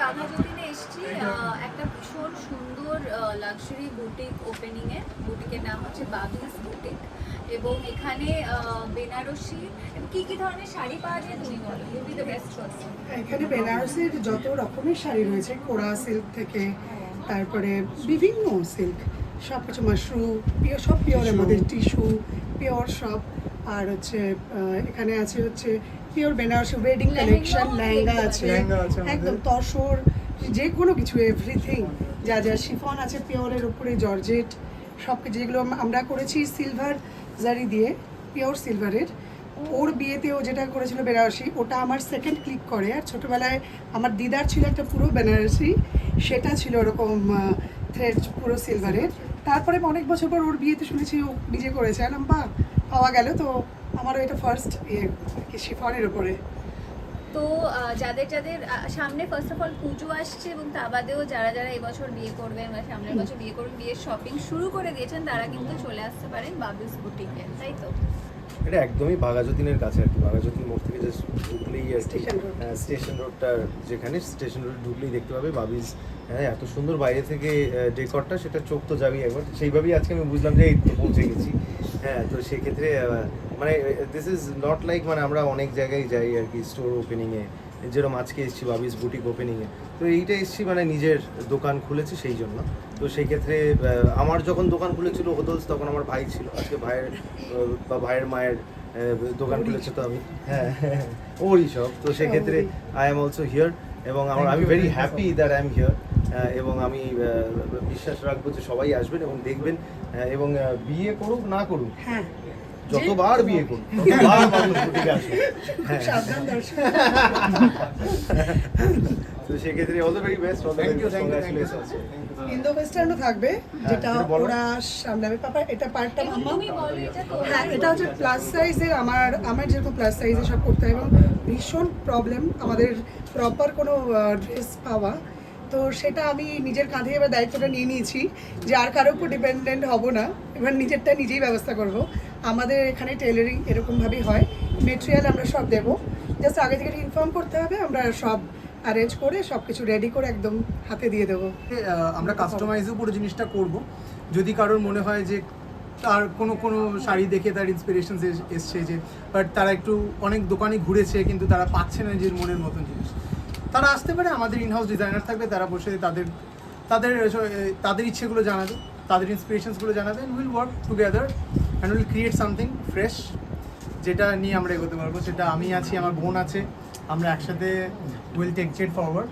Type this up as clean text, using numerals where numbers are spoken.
বাঘাযতীনে এসেছি একটা ভীষণ সুন্দর লাক্সারি বুটিক ওপেনিংয়ে। বুটিকের নাম হচ্ছে বাবিস বুটিক, এবং এখানে বেনারসি কি কি ধরনের শাড়ি পাওয়া যায় তুমি বলো, you be the best person. এখানে বেনারসের যত রকমের শাড়ি রয়েছে, কোরা সিল্ক থেকে তারপরে বিভিন্ন সিল্ক, সব কিছু মাশরুম পিওর, সব পিওরের মধ্যে টিস্যু পিওর সব। আর হচ্ছে এখানে আছে হচ্ছে pure Banarasi wedding collection, lehenga আছে একদম তসর, যে কোনো কিছু এভরিথিং, যা যা শিফন আছে পিওরের উপরে জর্জেট, সব কিছু যেগুলো আমরা করেছি সিলভার জারি দিয়ে, পিওর সিলভারের। ওর বিয়েতেও যেটা করেছিল বেনারসি, ওটা আমার সেকেন্ড ক্লিক করে। আর ছোটোবেলায় আমার দিদার ছিল একটা পুরো বেনারসি, সেটা ছিল ওরকম থ্রেড পুরো সিলভারের। তারপরে অনেক বছর পর ওর বিয়েতে শুনেছি ও নিজে করেছে, আলাম বা পাওয়া গেল। তো আমারও এটা ফার্স্ট শিফনের উপরে। তো যাদের যাদের সামনে ফার্স্ট অফ অল পুজো আসছে, এবং তা বাদেও যারা যারা এবছর বিয়ে করবেন বা সামনের বছর বিয়ে করবেন, বিয়ের শপিং শুরু করে দিয়েছেন, তারা কিন্তু চলে আসতে পারেন বাবিস বুটিকে, তাই তো? এটা একদমই বাঘাযতীনের কাছে আর কি। বাঘাযতীন মোড় থেকে জাস্ট ঢুকলেই আর কি স্টেশন রোডটার, যেখানে স্টেশন রোড ঢুকলেই দেখতে পাবে বাবিস। হ্যাঁ, এত সুন্দর বাইরে থেকে ডেকরটা, সেটা চোখ তো যাবেই একবার। সেইভাবেই আজকে আমি বুঝলাম যে এই তো পৌঁছে গেছি। হ্যাঁ, তো সেক্ষেত্রে মানে দিস ইজ নট লাইক, মানে আমরা অনেক জায়গায় যাই আর কি স্টোর ওপেনিংয়ে, যেরকম আজকে এসেছি বাবিস বুটিক ওপেনিংয়ে। তো এইটা এসেছি মানে নিজের দোকান খুলেছি সেই জন্য। তো সেই ক্ষেত্রে আমার যখন দোকান খুলেছিল হোদলস, তখন আমার ভাই ছিল। আজকে ভাইয়ের বা ভাইয়ের মায়ের দোকান খুলেছে, তো আমি হ্যাঁ ওরই সব। তো সেক্ষেত্রে আই এম অলসো হিয়ার, এবং আমি very happy that I am here. এবং আমি বিশ্বাস রাখবো যে সবাই আসবেন এবং দেখবেন, এবং বিয়ে করুক না করুক, হ্যাঁ, যতবার বিয়ে করুক ততবার মানুষ বুটিকে আসবে। সাবধান দর্শক। তো সেক্ষেত্রে all the very best, all the very congratulations. Indo ওয়েস্টার্নও থাকবে, যেটা সেটা বলো। ওরা সামলাবে। পাপা এটা পার্টটা এবং মাম্মা। তুমি বলো এটা তো হ্যাঁ, এটা হচ্ছে প্লাস সাইজের। আমার যেরকম প্লাস সাইজে সব করতে হয়, এবং ভীষণ প্রবলেম আমাদের প্রপার কোনো ড্রেস পাওয়া। তো সেটা আমি নিজের কাঁধে এবার দায়িত্বটা নিয়ে নিয়েছি যে আর কারোর উপর ডিপেন্ডেন্ট হব না, এবার নিজেরটা নিজেই ব্যবস্থা করব। আমাদের এখানে টেলারিং এরকমভাবেই হয়, মেটেরিয়াল আমরা সব দেবো, জাস্ট আগে থেকে ইনফর্ম করতে হবে, আমরা সব অ্যারেঞ্জ করে সব কিছু রেডি করে একদম হাতে দিয়ে দেবো। আমরা কাস্টমাইজও পুরো জিনিসটা করব। যদি কারোর মনে হয় যে তার কোনো শাড়ি দেখে তার ইন্সপিরেশন এসছে, যে বাট তারা একটু অনেক দোকানে ঘুরেছে কিন্তু তারা পাচ্ছে না নিজের মনের মতন জিনিস, তারা আসতে পারে। আমাদের ইনহাউস ডিজাইনার থাকবে, তারা বসে তাদের ইচ্ছেগুলো জানাবে, তাদের ইন্সপিরেশনসগুলো জানাবে, and will work together and will create something fresh, যেটা নিয়ে আমরা এগোতে পারবো। সেটা আমি আছি, আমার বোন আছে, আমরা একসাথে উইল টেক ইট ফরওয়ার্ড।